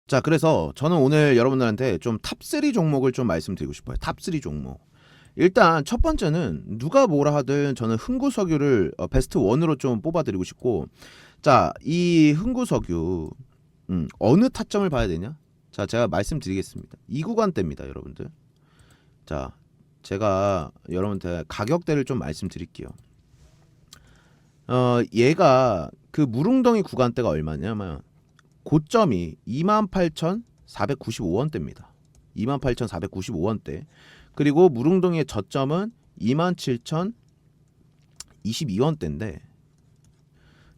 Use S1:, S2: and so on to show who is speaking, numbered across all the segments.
S1: 자, 그래서 저는 오늘 여러분들한테 좀 탑3 종목을 좀 말씀드리고 싶어요. 탑3 종목. 일단 첫 번째는 누가 뭐라 하든 저는 흥구석유를 베스트 1으로 좀 뽑아드리고 싶고, 자, 이 흥구석유 어느 타점을 봐야 되냐? 자, 제가 말씀드리겠습니다. 이 구간대입니다, 여러분들. 자, 제가 여러분한테 가격대를 좀 말씀드릴게요. 얘가 그 무릉덩이 구간대가 얼마냐면 고점이 28,495원대입니다. 28,495원대. 그리고 무릉동의 저점은 27,022원대인데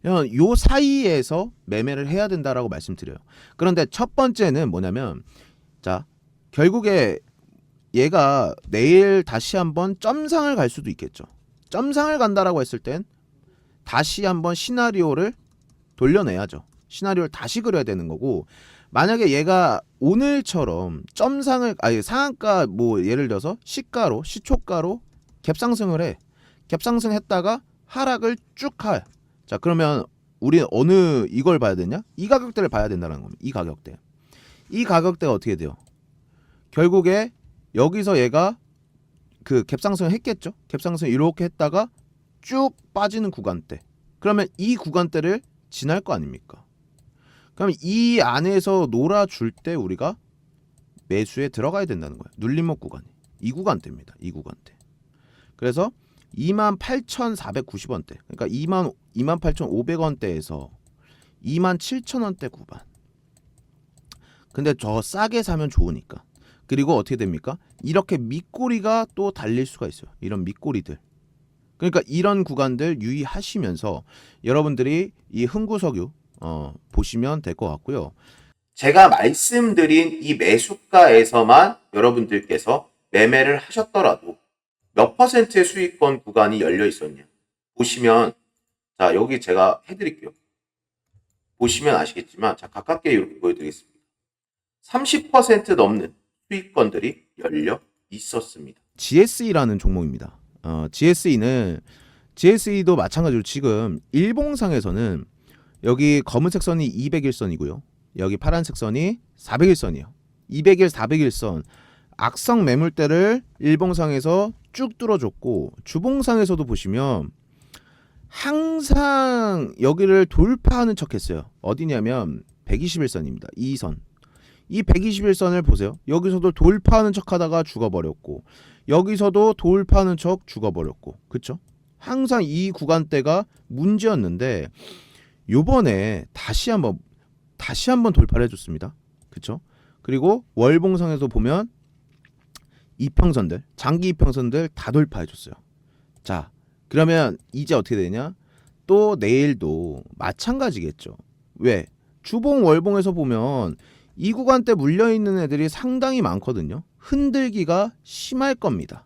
S1: 요 사이에서 매매를 해야 된다라고 말씀드려요. 그런데 첫 번째는 뭐냐면, 자, 결국에 얘가 내일 다시 한번 점상을 갈 수도 있겠죠. 점상을 간다라고 했을 땐 다시 한번 시나리오를 돌려내야죠. 시나리오를 다시 그려야 되는 거고, 만약에 얘가 오늘처럼 점상을 상한가 뭐 예를 들어서 시가로 시초가로 갭상승을 해. 갭상승했다가 하락을 쭉 할. 자, 그러면 우리는 어느 이걸 봐야 되냐? 이 가격대를 봐야 된다는 겁니다. 이 가격대. 이 가격대가 어떻게 돼요? 결국에 여기서 얘가 그 갭상승을 했겠죠. 갭상승 이렇게 했다가 쭉 빠지는 구간대. 그러면 이 구간대를 지날 거 아닙니까? 그럼 이 안에서 놀아줄 때 우리가 매수에 들어가야 된다는 거예요. 눌림목 구간이. 이 구간대입니다. 이 구간대. 그래서 28,490원대. 그러니까 28,500원대에서 27,000원대 구간. 근데 저 싸게 사면 좋으니까. 그리고 어떻게 됩니까? 이렇게 밑꼬리가 또 달릴 수가 있어요. 이런 밑꼬리들. 그러니까 이런 구간들 유의하시면서 여러분들이 이 흥구석유 보시면 될 것 같고요. 제가 말씀드린 이 매수가에서만 여러분들께서 매매를 하셨더라도 몇 퍼센트의 수익권 구간이 열려 있었냐 보시면, 자, 여기 제가 해드릴게요. 보시면 아시겠지만, 자, 가깝게 이렇게 보여드리겠습니다. 30% 넘는 수익권들이 열려 있었습니다. GSE라는 종목입니다. GSE도 마찬가지로 지금 일봉상에서는 여기 검은색 선이 200일선이고요. 여기 파란색 선이 400일선이에요. 200일, 400일선 악성 매물대를 일봉상에서 쭉 뚫어줬고, 주봉상에서도 보시면 항상 여기를 돌파하는 척 했어요. 어디냐면 121선입니다. 이 선. 이 121선을 보세요. 여기서도 돌파하는 척 하다가 죽어버렸고, 여기서도 돌파하는 척 죽어버렸고, 그쵸? 항상 이 구간대가 문제였는데 요번에 다시 한번 돌파를 해줬습니다. 그쵸? 그리고 월봉상에서 보면 이평선들, 장기 이평선들 다 돌파해줬어요. 자, 그러면 이제 어떻게 되냐? 또 내일도 마찬가지겠죠. 왜? 주봉 월봉에서 보면 이 구간대 물려있는 애들이 상당히 많거든요. 흔들기가 심할 겁니다.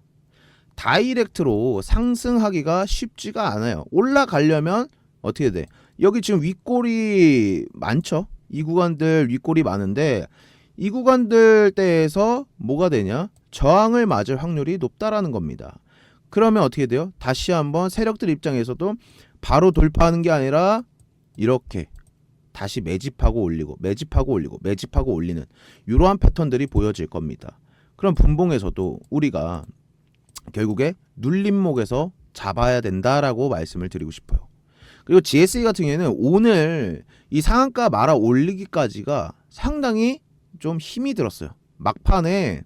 S1: 다이렉트로 상승하기가 쉽지가 않아요. 올라가려면 어떻게 돼? 여기 지금 윗골이 많죠? 이 구간들 윗골이 많은데 이 구간들 때에서 뭐가 되냐? 저항을 맞을 확률이 높다라는 겁니다. 그러면 어떻게 돼요? 다시 한번 세력들 입장에서도 바로 돌파하는 게 아니라 이렇게 다시 매집하고 올리고 매집하고 올리고 매집하고 올리는 이러한 패턴들이 보여질 겁니다. 그럼 분봉에서도 우리가 결국에 눌림목에서 잡아야 된다라고 말씀을 드리고 싶어요. 그리고 GSE 같은 경우에는 오늘 이 상한가 말아 올리기까지가 상당히 좀 힘이 들었어요. 막판에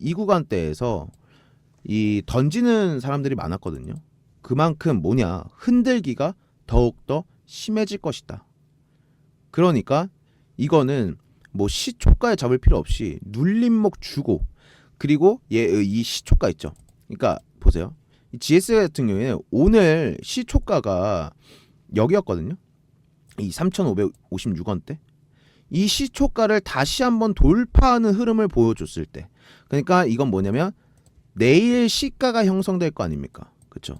S1: 이 구간대에서 이 던지는 사람들이 많았거든요. 그만큼 뭐냐, 흔들기가 더욱더 심해질 것이다. 그러니까 이거는 뭐 시초가에 잡을 필요 없이 눌림목 주고, 그리고 이 시초가 있죠. 그러니까 보세요. 이 GS 같은 경우에는 오늘 시초가가 여기였거든요. 이 3,556원대. 이 시초가를 다시 한번 돌파하는 흐름을 보여줬을 때, 그러니까 이건 뭐냐면 내일 시가가 형성될 거 아닙니까? 그렇죠?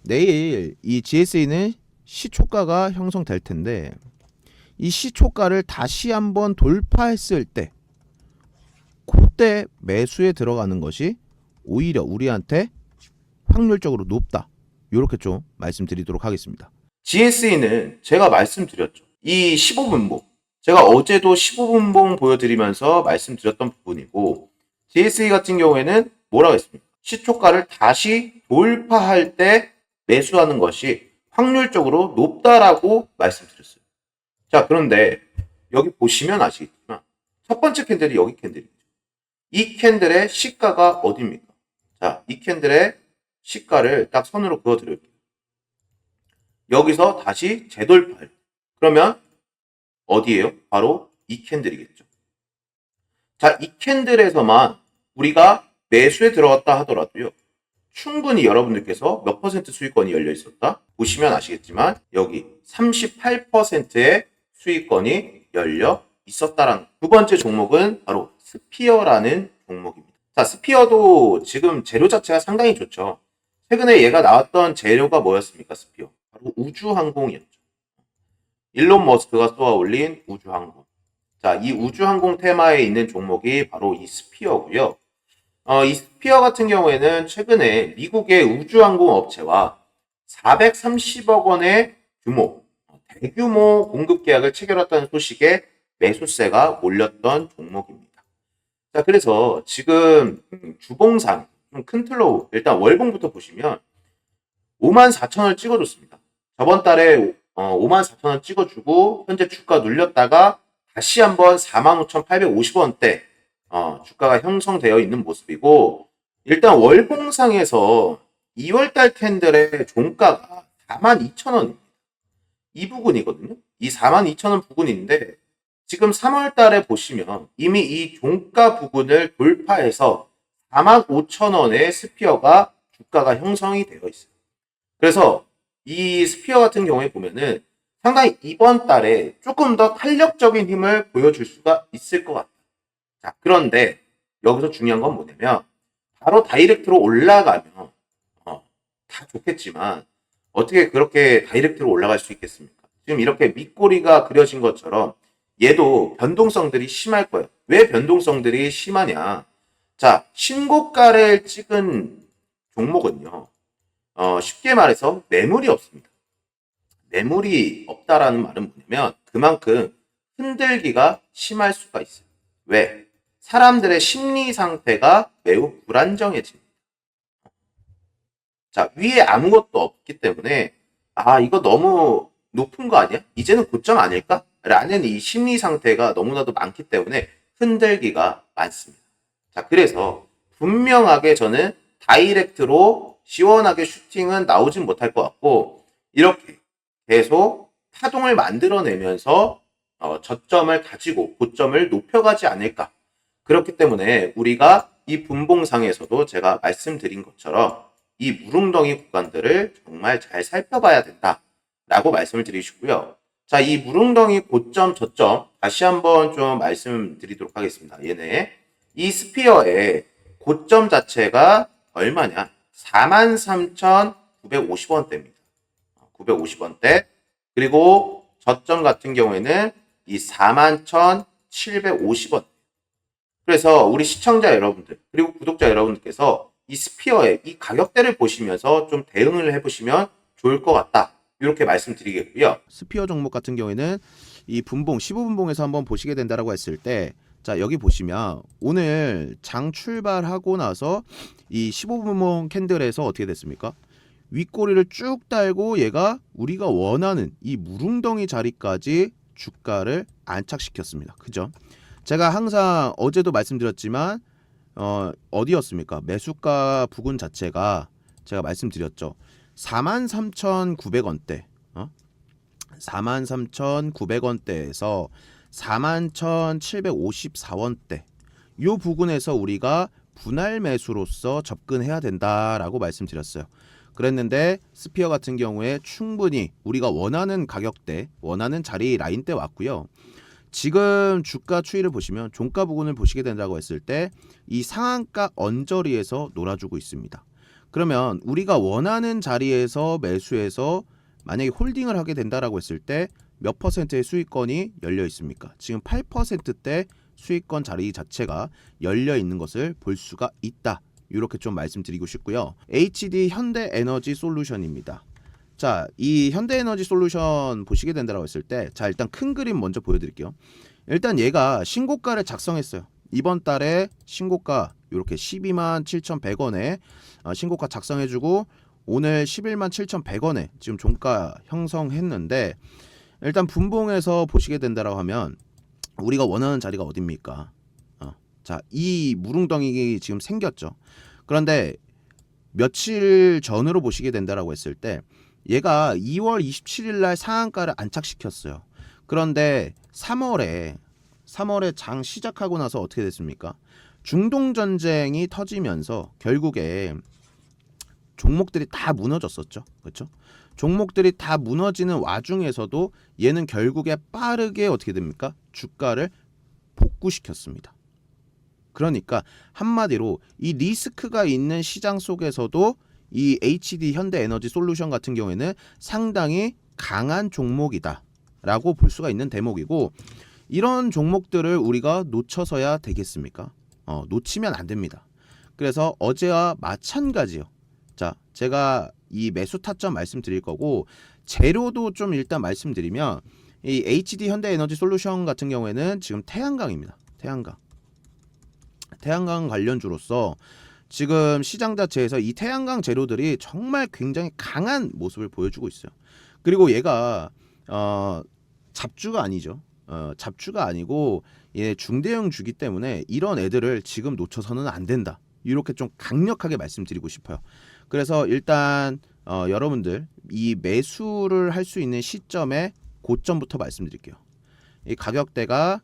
S1: 내일 이 GSE는 시초가가 형성될 텐데 이 시초가를 다시 한번 돌파했을 때 그때 매수에 들어가는 것이 오히려 우리한테 확률적으로 높다. 이렇게 좀 말씀드리도록 하겠습니다. GSE는 제가 말씀드렸죠. 이 15분목 제가 어제도 15분봉 보여드리면서 말씀드렸던 부분이고, DSE 같은 경우에는 뭐라고 했습니까? 시초가를 다시 돌파할 때 매수하는 것이 확률적으로 높다라고 말씀드렸어요. 자, 그런데 여기 보시면 아시겠지만 첫 번째 캔들이 여기 캔들이죠. 이 캔들의 시가가 어디입니까? 자, 이 캔들의 시가를 딱 선으로 그어드릴게요. 여기서 다시 재돌파할. 그러면 어디예요? 바로 이 캔들이겠죠. 자, 이 캔들에서만 우리가 매수에 들어갔다 하더라도요. 충분히 여러분들께서 몇 퍼센트 수익권이 열려 있었다? 보시면 아시겠지만 여기 38%의 수익권이 열려 있었다라는 두 번째 종목은 바로 스피어라는 종목입니다. 자, 스피어도 지금 재료 자체가 상당히 좋죠. 최근에 얘가 나왔던 재료가 뭐였습니까? 스피어. 바로 우주항공이었죠. 일론 머스크가 쏘아 올린 우주항공. 자, 이 우주항공 테마에 있는 종목이 바로 이 스피어고요. 이 스피어 같은 경우에는 최근에 미국의 우주항공 업체와 430억 원의 규모, 대규모 공급 계약을 체결했다는 소식에 매수세가 몰렸던 종목입니다. 자, 그래서 지금 주봉상 좀 큰 틀로 일단 월봉부터 보시면 54,000원을 찍어줬습니다. 저번 달에 54,000원 찍어주고 현재 주가 눌렸다가 다시 한번 45,850원대 주가가 형성되어 있는 모습이고, 일단 월봉상에서 2월달 캔들의 종가가 42,000원입니다. 이 부분이거든요. 이 42,000원 부분인데 지금 3월달에 보시면 이미 이 종가 부분을 돌파해서 45,000원의 스피어가 주가가 형성이 되어 있어요. 그래서 이 스피어 같은 경우에 보면은 상당히 이번 달에 조금 더 탄력적인 힘을 보여줄 수가 있을 것 같아요. 자, 그런데 여기서 중요한 건 뭐냐면 바로 다이렉트로 올라가면 다 좋겠지만 어떻게 그렇게 다이렉트로 올라갈 수 있겠습니까? 지금 이렇게 밑꼬리가 그려진 것처럼 얘도 변동성들이 심할 거예요. 왜 변동성들이 심하냐? 자, 신고가를 찍은 종목은요. 쉽게 말해서 매물이 없습니다. 매물이 없다라는 말은 뭐냐면 그만큼 흔들기가 심할 수가 있어요. 왜? 사람들의 심리 상태가 매우 불안정해집니다. 자, 위에 아무것도 없기 때문에 이거 너무 높은 거 아니야? 이제는 고점 아닐까? 라는 이 심리 상태가 너무나도 많기 때문에 흔들기가 많습니다. 자, 그래서 분명하게 저는 다이렉트로 시원하게 슈팅은 나오진 못할 것 같고 이렇게 계속 파동을 만들어내면서 저점을 가지고 고점을 높여가지 않을까. 그렇기 때문에 우리가 이 분봉상에서도 제가 말씀드린 것처럼 이 무릉덩이 구간들을 정말 잘 살펴봐야 된다라고 말씀을 드리시고요. 자, 이 무릉덩이 고점, 저점 다시 한번 좀 말씀드리도록 하겠습니다. 얘네 이 스피어의 고점 자체가 얼마냐? 43,950원대입니다. 950원대. 그리고 저점 같은 경우에는 이 41,750원. 그래서 우리 시청자 여러분들 그리고 구독자 여러분들께서 이 스피어의 이 가격대를 보시면서 좀 대응을 해보시면 좋을 것 같다. 이렇게 말씀드리겠고요. 스피어 종목 같은 경우에는 이 분봉 15분봉에서 한번 보시게 된다라고 했을 때, 자, 여기 보시면 오늘 장 출발하고 나서 이 15분봉 캔들에서 어떻게 됐습니까? 윗꼬리를 쭉 달고 얘가 우리가 원하는 이 무릉덩이 자리까지 주가를 안착시켰습니다. 그죠? 제가 항상 어제도 말씀드렸지만 어디였습니까? 매수가 부근 자체가 제가 말씀드렸죠. 43,900원대 43,900원대에서 41,754원대 요 부근에서 우리가 분할 매수로서 접근해야 된다라고 말씀드렸어요. 그랬는데 스피어 같은 경우에 충분히 우리가 원하는 가격대, 원하는 자리 라인대 왔고요. 지금 주가 추이를 보시면 종가 부근을 보시게 된다고 했을 때 이 상한가 언저리에서 놀아주고 있습니다. 그러면 우리가 원하는 자리에서 매수해서 만약에 홀딩을 하게 된다라고 했을 때 몇 퍼센트의 수익권이 열려 있습니까? 지금 8%대 수익권 자리 자체가 열려 있는 것을 볼 수가 있다. 이렇게 좀 말씀드리고 싶고요. HD 현대에너지 솔루션입니다. 자, 이 현대에너지 솔루션 보시게 된다고 했을 때, 자, 일단 큰 그림 먼저 보여드릴게요. 일단 얘가 신고가를 작성했어요. 이번 달에 신고가 이렇게 12만 7,100원에 신고가 작성해주고 오늘 11만 7,100원에 지금 종가 형성했는데, 일단 분봉에서 보시게 된다고 하면 우리가 원하는 자리가 어딥니까? 자, 이 무릉덩이 지금 생겼죠. 그런데 며칠 전으로 보시게 된다고 했을 때 얘가 2월 27일 날 상한가를 안착시켰어요. 그런데 3월에 장 시작하고 나서 어떻게 됐습니까? 중동 전쟁이 터지면서 결국에 종목들이 다 무너졌었죠. 그렇죠? 종목들이 다 무너지는 와중에서도 얘는 결국에 빠르게 어떻게 됩니까? 주가를 복구시켰습니다. 그러니까 한마디로 이 리스크가 있는 시장 속에서도 이 HD 현대에너지 솔루션 같은 경우에는 상당히 강한 종목이다 라고 볼 수가 있는 대목이고, 이런 종목들을 우리가 놓쳐서야 되겠습니까? 놓치면 안 됩니다. 그래서 어제와 마찬가지요. 자, 제가 이 매수 타점 말씀드릴 거고, 재료도 좀 일단 말씀드리면 이 HD 현대에너지 솔루션 같은 경우에는 지금 태양광입니다. 태양광 관련주로서 지금 시장 자체에서 이 태양광 재료들이 정말 굉장히 강한 모습을 보여주고 있어요. 그리고 얘가 잡주가 아니죠. 잡주가 아니고 얘 중대형 주기 때문에 이런 애들을 지금 놓쳐서는 안 된다. 이렇게 좀 강력하게 말씀드리고 싶어요. 그래서 일단 여러분들 이 매수를 할 수 있는 시점의 고점부터 말씀드릴게요. 이 가격대가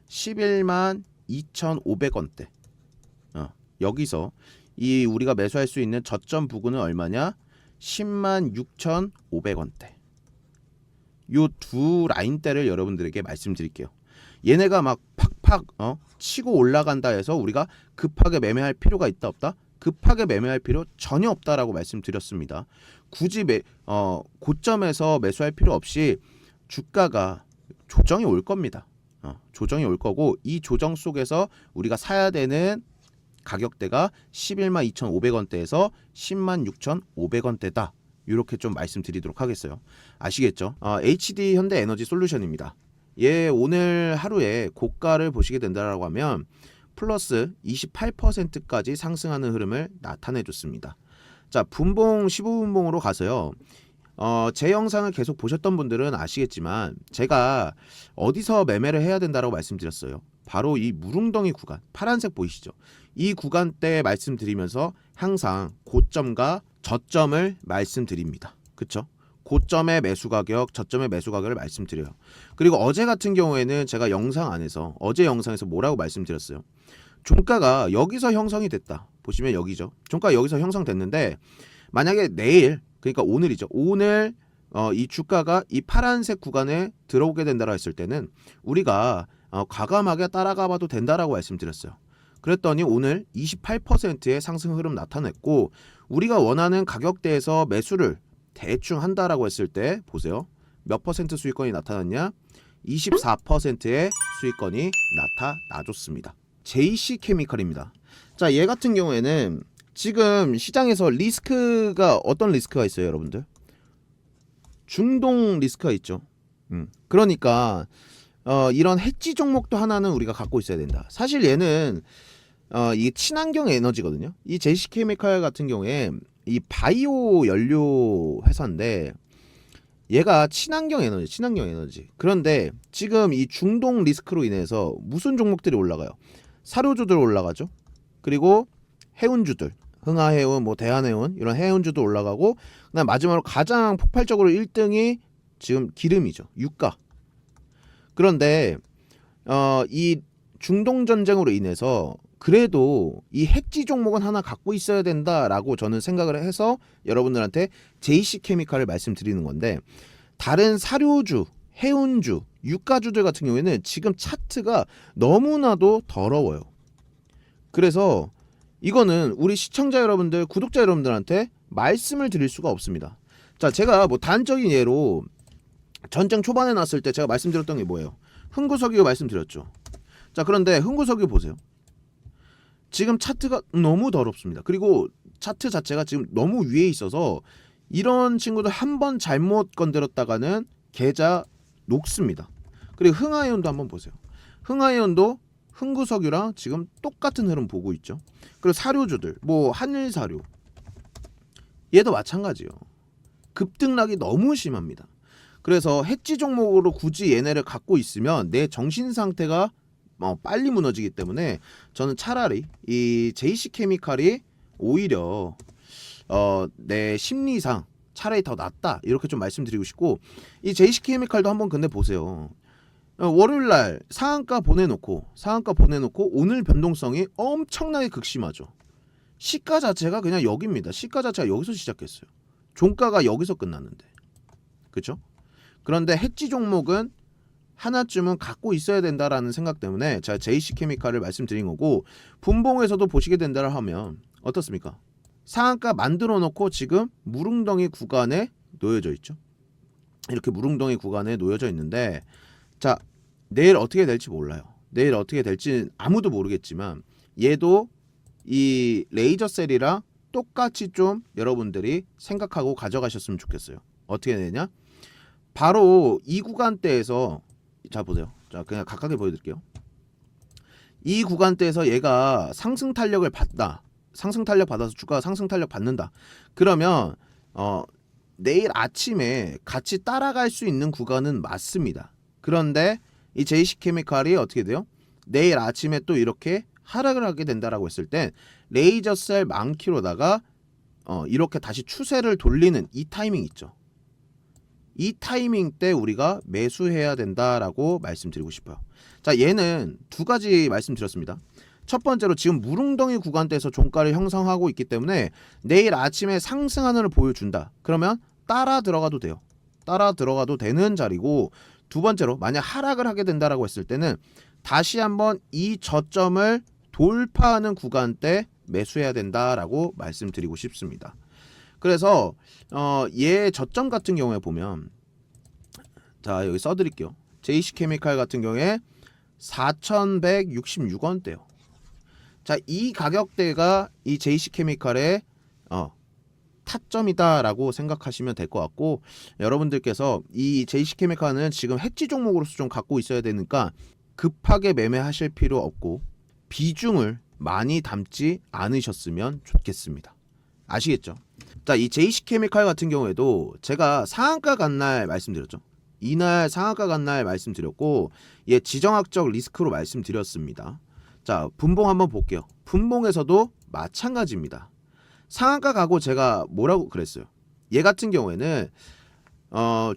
S1: 11만 2,500원대. 여기서 이 우리가 매수할 수 있는 저점 부근은 얼마냐? 10만 6,500원대. 요 두 라인대를 여러분들에게 말씀드릴게요. 얘네가 막 팍팍 치고 올라간다 해서 우리가 급하게 매매할 필요가 있다 없다? 급하게 매매할 필요 전혀 없다라고 말씀드렸습니다. 굳이 고점에서 매수할 필요 없이 주가가 조정이 올 겁니다. 조정이 올 거고, 이 조정 속에서 우리가 사야 되는 가격대가 11만 2,500원대에서 10만 6,500원대다. 이렇게 좀 말씀드리도록 하겠어요. 아시겠죠? HD 현대에너지 솔루션입니다. 얘 오늘 하루에 고가를 보시게 된다라고 하면 플러스 28%까지 상승하는 흐름을 나타내 줬습니다. 자, 분봉 15분봉으로 가서요. 제 영상을 계속 보셨던 분들은 아시겠지만 제가 어디서 매매를 해야 된다라고 말씀드렸어요. 바로 이 무릉덩이 구간, 파란색 보이시죠? 이 구간대 말씀드리면서 항상 고점과 저점을 말씀드립니다. 그쵸? 고점의 매수 가격, 저점의 매수 가격을 말씀드려요. 그리고 어제 같은 경우에는 제가 영상 안에서 어제 영상에서 뭐라고 말씀드렸어요? 종가가 여기서 형성이 됐다. 보시면 여기죠. 종가가 여기서 형성됐는데 만약에 내일, 그러니까 오늘이죠. 오늘 이 주가가 이 파란색 구간에 들어오게 된다고 했을 때는 우리가 과감하게 따라가 봐도 된다라고 말씀드렸어요. 그랬더니 오늘 28%의 상승 흐름 나타냈고, 우리가 원하는 가격대에서 매수를 대충 한다라고 했을 때 보세요. 몇 퍼센트 수익권이 나타났냐? 24%의 수익권이 나타나줬습니다. JC케미칼입니다. 자, 얘 같은 경우에는 지금 시장에서 리스크가 어떤 리스크가 있어요, 여러분들? 중동 리스크가 있죠. 그러니까 이런 해지 종목도 하나는 우리가 갖고 있어야 된다. 사실 얘는 이 친환경 에너지거든요. 이 JC케미칼 같은 경우에 이 바이오 연료 회사인데 얘가 친환경 에너지. 그런데 지금 이 중동 리스크로 인해서 무슨 종목들이 올라가요? 사료주들 올라가죠. 그리고 해운주들, 흥하해운, 대한해운 이런 해운주도 올라가고, 그다음 마지막으로 가장 폭발적으로 1등이 지금 기름이죠. 유가. 그런데 이 중동 전쟁으로 인해서 그래도 이 해지 종목은 하나 갖고 있어야 된다라고 저는 생각을 해서 여러분들한테 JC케미칼을 말씀드리는 건데, 다른 사료주, 해운주, 유가주들 같은 경우에는 지금 차트가 너무나도 더러워요. 그래서 이거는 우리 시청자 여러분들, 구독자 여러분들한테 말씀을 드릴 수가 없습니다. 자, 제가 단적인 예로 전쟁 초반에 났을 때 제가 말씀드렸던 게 뭐예요? 흥구석유 말씀드렸죠. 자, 그런데 흥구석유 보세요. 지금 차트가 너무 더럽습니다. 그리고 차트 자체가 지금 너무 위에 있어서 이런 친구들 한 번 잘못 건드렸다가는 계좌 녹습니다. 그리고 흥하이온도 한번 보세요. 흥하이온도 흥구석유랑 지금 똑같은 흐름 보고 있죠. 그리고 사료주들 뭐 한일사료 얘도 마찬가지요. 급등락이 너무 심합니다. 그래서 해지 종목으로 굳이 얘네를 갖고 있으면 내 정신 상태가 빨리 무너지기 때문에 저는 차라리 이 JC케미칼이 오히려 내 심리상 차라리 더 낫다 이렇게 좀 말씀드리고 싶고, 이 JC케미칼도 한번 근데 보세요. 월요일날 상한가 보내놓고 오늘 변동성이 엄청나게 극심하죠. 시가 자체가 그냥 여기입니다. 시가 자체가 여기서 시작했어요. 종가가 여기서 끝났는데, 그렇죠? 그런데 해지 종목은 하나쯤은 갖고 있어야 된다라는 생각 때문에 제가 JC케미칼을 말씀드린 거고, 분봉에서도 보시게 된다 하면 어떻습니까? 상한가 만들어 놓고 지금 무릉덩이 구간에 놓여져 있죠. 이렇게 무릉덩이 구간에 놓여져 있는데, 자, 내일 어떻게 될지 몰라요. 내일 어떻게 될지 아무도 모르겠지만 얘도 이 레이저셀이랑 똑같이 좀 여러분들이 생각하고 가져가셨으면 좋겠어요. 어떻게 되냐? 바로 이 구간대에서, 자 보세요. 자 그냥 가깝게 보여드릴게요. 이 구간대에서 얘가 상승 탄력을 받다. 상승 탄력 받아서 주가가 상승 탄력 받는다. 그러면 내일 아침에 같이 따라갈 수 있는 구간은 맞습니다. 그런데 이 JC케미칼이 어떻게 돼요? 내일 아침에 또 이렇게 하락을 하게 된다라고 했을 때 레이저셀 만키로다가 이렇게 다시 추세를 돌리는 이 타이밍 있죠. 이 타이밍 때 우리가 매수해야 된다라고 말씀드리고 싶어요. 자, 얘는 두 가지 말씀드렸습니다. 첫 번째로 지금 무릉덩이 구간대에서 종가를 형성하고 있기 때문에 내일 아침에 상승하는 을 보여준다. 그러면 따라 들어가도 돼요. 따라 들어가도 되는 자리고, 두 번째로 만약 하락을 하게 된다라고 했을 때는 다시 한번 이 저점을 돌파하는 구간대 매수해야 된다라고 말씀드리고 싶습니다. 그래서 얘 저점 같은 경우에 보면, 자 여기 써드릴게요. JC케미칼 같은 경우에 4,166원대요. 자, 이 가격대가 이 JC케미칼의 타점이다라고 생각하시면 될 것 같고, 여러분들께서 이 JC케미칼은 지금 해지 종목으로서 좀 갖고 있어야 되니까 급하게 매매하실 필요 없고 비중을 많이 담지 않으셨으면 좋겠습니다. 아시겠죠? 자, 이 JC케미칼 같은 경우에도 제가 상한가 간 날 말씀드렸죠. 이날 상한가 간 날 말씀드렸고, 얘 지정학적 리스크로 말씀드렸습니다. 자, 분봉 한번 볼게요. 분봉에서도 마찬가지입니다. 상한가 가고 제가 뭐라고 그랬어요? 얘 같은 경우에는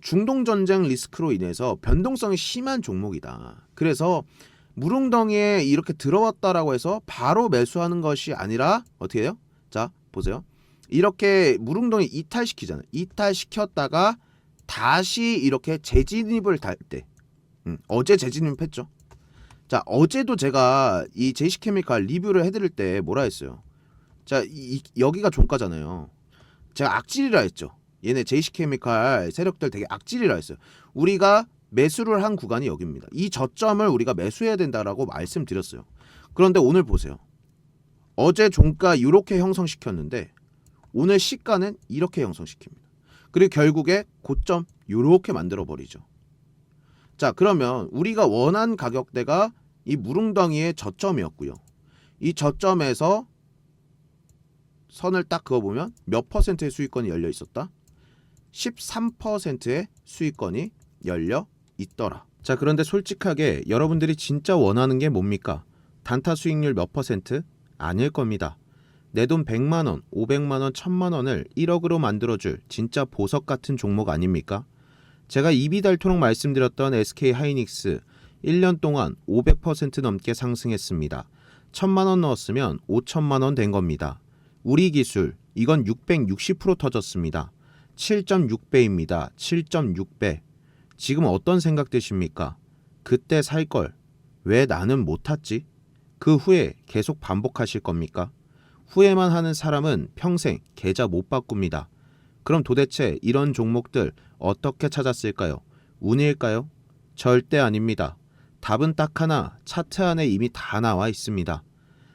S1: 중동전쟁 리스크로 인해서 변동성이 심한 종목이다. 그래서 무릉덩이에 이렇게 들어왔다라고 해서 바로 매수하는 것이 아니라 어떻게 해요? 자, 보세요. 이렇게 무릉덩이 이탈시키잖아요. 이탈시켰다가 다시 이렇게 재진입을 달 때, 어제 재진입했죠. 자, 어제도 제가 이 JC케미칼 리뷰를 해드릴 때 뭐라 했어요? 자, 여기가 종가잖아요. 제가 악질이라 했죠. 얘네 JC케미칼 세력들 되게 악질이라 했어요. 우리가 매수를 한 구간이 여기입니다. 이 저점을 우리가 매수해야 된다라고 말씀드렸어요. 그런데 오늘 보세요. 어제 종가 이렇게 형성시켰는데 오늘 시가는 이렇게 형성시킵니다. 그리고 결국에 고점 이렇게 만들어 버리죠. 자, 그러면 우리가 원한 가격대가 이 무릉덩이의 저점이었고요. 이 저점에서 선을 딱 그어보면 몇 퍼센트의 수익권이 열려 있었다? 13%의 수익권이 열려 있더라. 자, 그런데 솔직하게 여러분들이 진짜 원하는 게 뭡니까? 단타 수익률 몇 퍼센트? 아닐 겁니다. 내 돈 100만원, 500만원, 1000만원을 1억으로 만들어줄 진짜 보석 같은 종목 아닙니까? 제가 입이 닳도록 말씀드렸던 SK하이닉스 1년 동안 500% 넘게 상승했습니다. 1000만원 넣었으면 5천만원 된 겁니다. 우리 기술, 이건 660% 터졌습니다. 7.6배입니다. 7.6배. 지금 어떤 생각 드십니까? 그때 살 걸. 왜 나는 못 탔지? 그 후에 계속 반복하실 겁니까? 후회만 하는 사람은 평생 계좌 못 바꿉니다. 그럼 도대체 이런 종목들 어떻게 찾았을까요? 운일까요? 절대 아닙니다. 답은 딱 하나, 차트 안에 이미 다 나와 있습니다.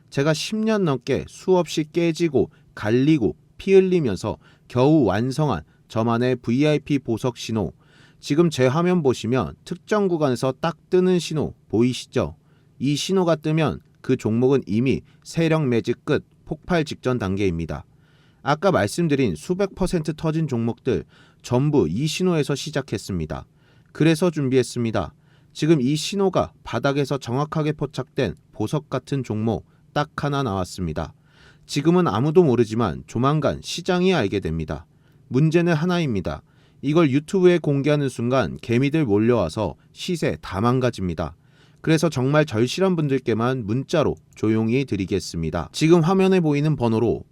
S1: 제가 10년 넘게 수없이 깨지고 갈리고 피 흘리면서 겨우 완성한 저만의 VIP 보석 신호. 지금 제 화면 보시면 특정 구간에서 딱 뜨는 신호 보이시죠? 이 신호가 뜨면 그 종목은 이미 세력 매집 끝 폭발 직전 단계입니다. 아까 말씀드린 수백 퍼센트 터진 종목들 전부 이 신호에서 시작했습니다. 그래서 준비했습니다. 지금 이 신호가 바닥에서 정확하게 포착된 보석 같은 종목 딱 하나 나왔습니다. 지금은 아무도 모르지만 조만간 시장이 알게 됩니다. 문제는 하나입니다. 이걸 유튜브에 공개하는 순간 개미들 몰려와서 시세 다 망가집니다. 그래서 정말 절실한 분들께만 문자로 조용히 드리겠습니다. 지금 화면에 보이는 번호로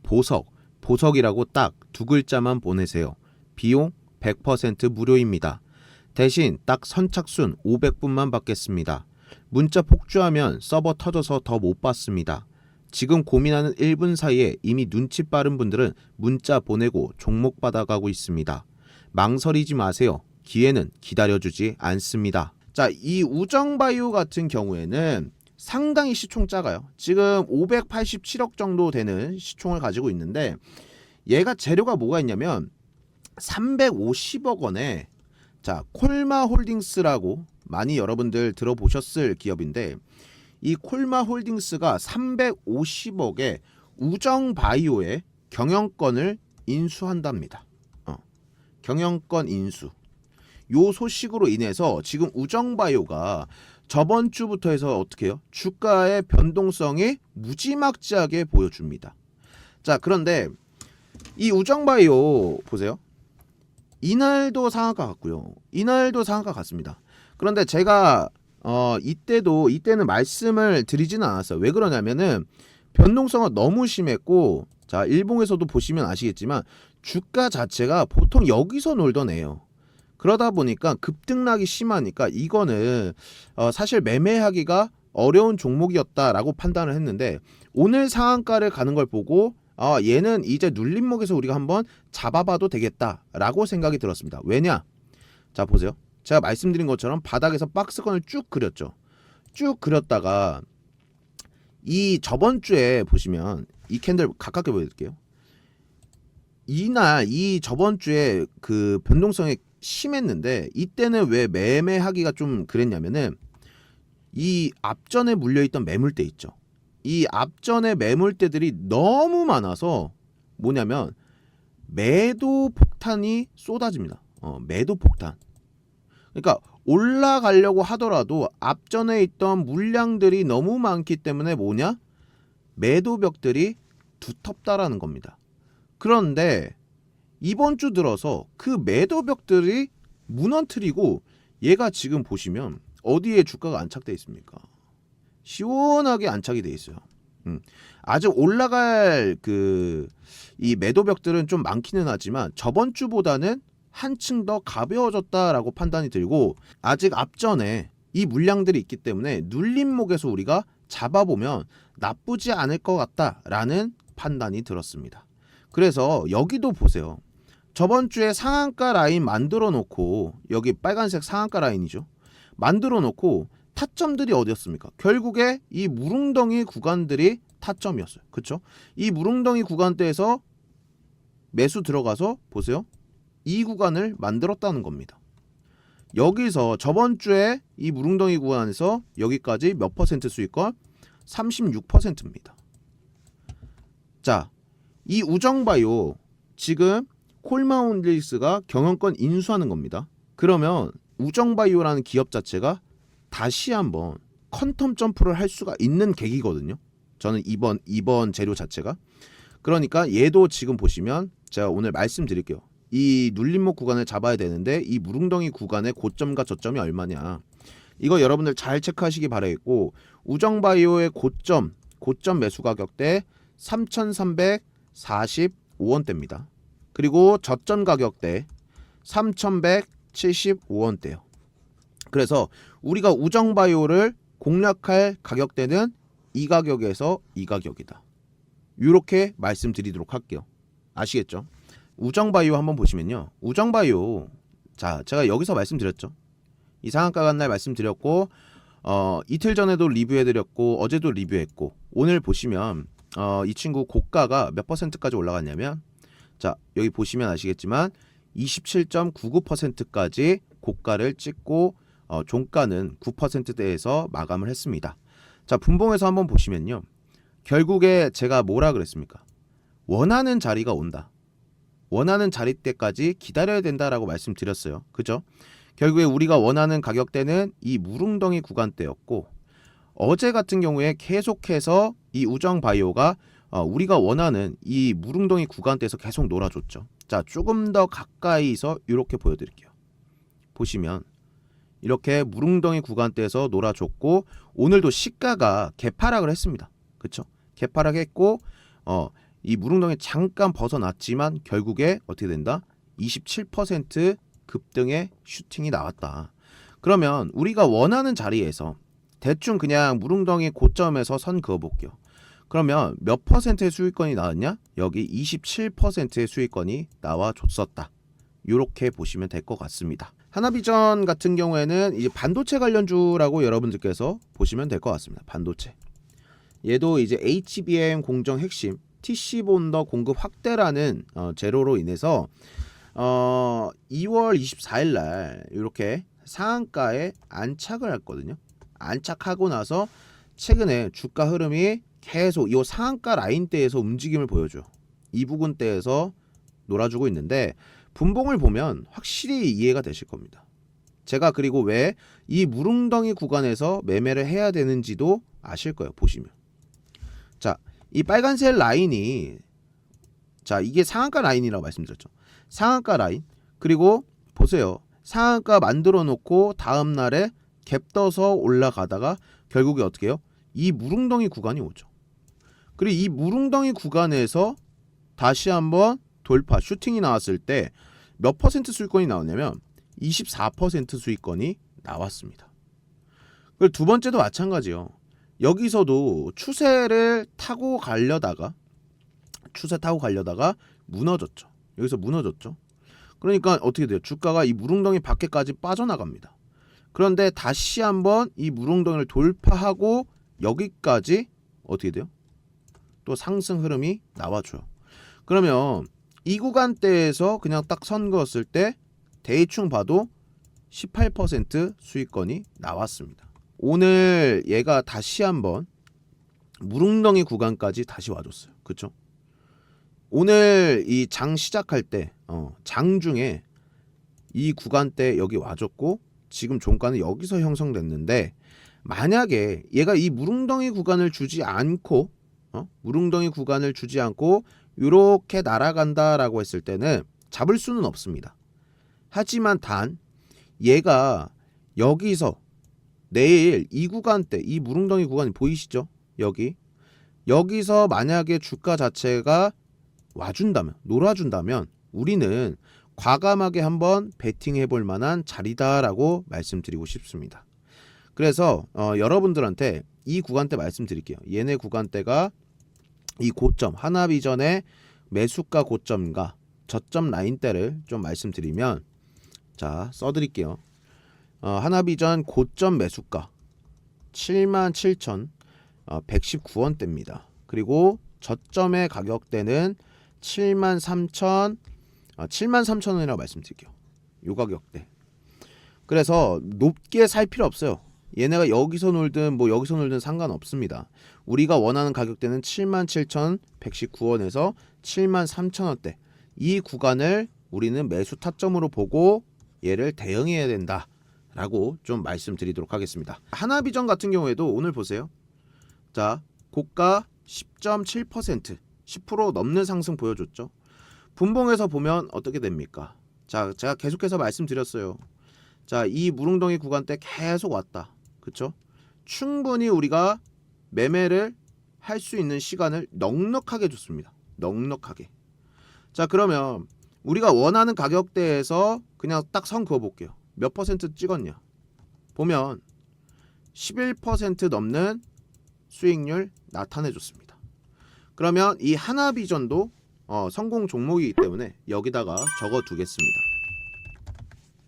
S1: 보석이라고 딱 두 글자만 보내세요. 비용 100% 무료입니다. 대신 딱 선착순 500분만 받겠습니다. 문자 폭주하면 서버 터져서 더 못 받습니다. 지금 고민하는 1분 사이에 이미 눈치 빠른 분들은 문자 보내고 종목 받아가고 있습니다. 망설이지 마세요. 기회는 기다려주지 않습니다. 자, 이 우정바이오 같은 경우에는 상당히 시총 작아요. 지금 587억 정도 되는 시총을 가지고 있는데 얘가 재료가 뭐가 있냐면 350억 원에 자, 콜마홀딩스라고 많이 여러분들 들어보셨을 기업인데 이 콜마홀딩스가 350억에 우정바이오의 경영권을 인수한답니다. 경영권 인수. 요 소식으로 인해서 지금 우정바이오가 저번 주부터 해서 어떻게 해요? 주가의 변동성이 무지막지하게 보여줍니다. 자, 그런데 이 우정바이오 보세요. 이날도 상한가 같고요. 이날도 상한가 같습니다. 그런데 제가 이때는 말씀을 드리지는 않았어요. 왜 그러냐면은 변동성은 너무 심했고, 자, 일봉에서도 보시면 아시겠지만 주가 자체가 보통 여기서 놀던 애예요. 그러다 보니까 급등락이 심하니까 이거는 사실 매매하기가 어려운 종목이었다라고 판단을 했는데 오늘 상한가를 가는 걸 보고 얘는 이제 눌림목에서 우리가 한번 잡아봐도 되겠다라고 생각이 들었습니다. 왜냐? 자, 보세요. 제가 말씀드린 것처럼 바닥에서 박스권을 쭉 그렸죠. 쭉 그렸다가 이 저번 주에 보시면 이 캔들 가깝게 보여드릴게요. 이 저번 주에 그 변동성이 심했는데 이때는 왜 매매하기가 좀 그랬냐면은 이 앞전에 물려있던 매물대 있죠. 이 앞전에 매물대들이 너무 많아서 뭐냐면 매도 폭탄이 쏟아집니다. 매도 폭탄. 그러니까 올라가려고 하더라도 앞전에 있던 물량들이 너무 많기 때문에 뭐냐? 매도벽들이 두텁다라는 겁니다. 그런데 이번 주 들어서 그 매도벽들이 무너뜨리고 얘가 지금 보시면 어디에 주가가 안착되어 있습니까? 시원하게 안착이 되어 있어요. 아직 올라갈 이 매도벽들은 좀 많기는 하지만 저번 주보다는 한층 더 가벼워졌다라고 판단이 들고 아직 앞전에 이 물량들이 있기 때문에 눌림목에서 우리가 잡아보면 나쁘지 않을 것 같다라는 판단이 들었습니다. 그래서 여기도 보세요. 저번 주에 상한가 라인 만들어 놓고 여기 빨간색 상한가 라인이죠. 만들어 놓고 타점들이 어디였습니까? 결국에 이 무릉덩이 구간들이 타점이었어요. 그렇죠? 이 무릉덩이 구간대에서 매수 들어가서 보세요. 이 구간을 만들었다는 겁니다. 여기서 저번 주에 이 무릉덩이 구간에서 여기까지 몇 퍼센트 수익권? 36%입니다. 자, 이 우정바이오 지금 콜마홀딩스가 경영권 인수하는 겁니다. 그러면 우정바이오라는 기업 자체가 다시 한번 퀀텀 점프를 할 수가 있는 계기거든요. 저는 이번 재료 자체가. 그러니까 얘도 지금 보시면 제가 오늘 말씀드릴게요. 이 눌림목 구간을 잡아야 되는데 이 무릉덩이 구간의 고점과 저점이 얼마냐. 이거 여러분들 잘 체크하시기 바라겠고 우정바이오의 고점 매수 가격대 3,345원대입니다. 그리고 저점 가격대 3,175원대요. 그래서 우리가 우정바이오를 공략할 가격대는 이 가격에서 이 가격이다. 이렇게 말씀드리도록 할게요. 아시겠죠? 우정바이오 한번 보시면요. 우정바이오 자, 제가 여기서 말씀드렸죠. 이 상한가 간 날 말씀드렸고 이틀 전에도 리뷰해드렸고 어제도 리뷰했고 오늘 보시면 이 친구 고가가 몇 퍼센트까지 올라갔냐면 자, 여기 보시면 아시겠지만 27.99%까지 고가를 찍고 종가는 9%대에서 마감을 했습니다. 자, 분봉에서 한번 보시면요. 결국에 제가 뭐라 그랬습니까? 원하는 자리가 온다. 원하는 자리대까지 기다려야 된다라고 말씀드렸어요. 그죠? 결국에 우리가 원하는 가격대는 이 무릉덩이 구간대였고, 어제 같은 경우에 계속해서 이 우정바이오가 우리가 원하는 이 무릉덩이 구간대에서 계속 놀아줬죠. 자, 조금 더 가까이서 이렇게 보여드릴게요. 보시면 이렇게 무릉덩이 구간대에서 놀아줬고, 오늘도 시가가 개파락을 했습니다. 그쵸? 개파락했고 이 무릉덩이 잠깐 벗어났지만 결국에 어떻게 된다? 27% 급등의 슈팅이 나왔다. 그러면 우리가 원하는 자리에서 대충 그냥 무릉덩이 고점에서 선 그어볼게요. 그러면 몇 퍼센트의 수익권이 나왔냐? 여기 27%의 수익권이 나와줬었다. 이렇게 보시면 될 것 같습니다. 하나비전 같은 경우에는 이제 반도체 관련주라고 여러분들께서 보시면 될 것 같습니다. 반도체. 얘도 이제 HBM 공정 핵심 TC 본더 공급 확대라는 제로로 인해서 2월 24일 날 이렇게 상한가에 안착을 했거든요. 안착하고 나서 최근에 주가 흐름이 계속 이 상한가 라인대에서 움직임을 보여줘. 이 부분대에서 놀아주고 있는데 분봉을 보면 확실히 이해가 되실 겁니다. 제가 그리고 왜 이 무릉덩이 구간에서 매매를 해야 되는지도 아실 거예요. 보시면. 자, 이 빨간색 라인이, 자, 이게 상한가 라인이라고 말씀드렸죠. 상한가 라인. 그리고 보세요. 상한가 만들어 놓고 다음 날에 갭 떠서 올라가다가 결국에 어떻게 해요? 이 무릉덩이 구간이 오죠. 그리고 이 무릉덩이 구간에서 다시 한번 돌파 슈팅이 나왔을 때 몇 퍼센트 수익권이 나오냐면 24% 수익권이 나왔습니다. 그리고 두 번째도 마찬가지요. 여기서도 추세 타고 가려다가 무너졌죠. 여기서 무너졌죠. 그러니까 어떻게 돼요? 주가가 이 무릉덩이 밖에까지 빠져나갑니다. 그런데 다시 한번 이 무릉덩이를 돌파하고 여기까지 어떻게 돼요? 또 상승 흐름이 나와줘요. 그러면 이 구간대에서 그냥 딱 선 그었을 때 대충 봐도 18% 수익권이 나왔습니다. 오늘 얘가 다시 한번 무릉덩이 구간까지 다시 와줬어요. 그쵸? 오늘 이 장 시작할 때 장중에 이 구간대 여기 와줬고 지금 종가는 여기서 형성됐는데, 만약에 얘가 이 무릉덩이 구간을 주지 않고 이렇게 날아간다라고 했을 때는 잡을 수는 없습니다. 하지만 단 얘가 여기서 내일 이 구간대, 이 무릉덩이 구간이 보이시죠? 여기서 만약에 주가 자체가 와준다면, 놀아준다면 우리는 과감하게 한번 베팅해 볼 만한 자리다라고 말씀드리고 싶습니다. 그래서 여러분들한테 이 구간대 말씀드릴게요. 얘네 구간대가 이 고점, 하나비전의 매수가 고점과 저점 라인대를 좀 말씀드리면, 자, 써드릴게요. 하나비전 고점 매수가 77,119원대입니다. 그리고 저점의 가격대는 73,000원이라고 말씀드릴게요. 요 가격대. 그래서 높게 살 필요 없어요. 얘네가 여기서 놀든 여기서 놀든 상관없습니다. 우리가 원하는 가격대는 77,119원에서 73,000원대. 이 구간을 우리는 매수 타점으로 보고 얘를 대응해야 된다라고 좀 말씀드리도록 하겠습니다. 하나비전 같은 경우에도 오늘 보세요. 자, 고가 10.7%, 10% 넘는 상승 보여줬죠. 분봉에서 보면 어떻게 됩니까? 자, 제가 계속해서 말씀드렸어요. 자, 이 무릉덩이 구간대 계속 왔다. 그쵸? 충분히 우리가 매매를 할 수 있는 시간을 넉넉하게 줬습니다. 넉넉하게. 자, 그러면 우리가 원하는 가격대에서 그냥 딱 선 그어볼게요. 몇 퍼센트 찍었냐? 보면 11% 넘는 수익률 나타내줬습니다. 그러면 이 하나비전도 성공 종목이기 때문에 여기다가 적어 두겠습니다.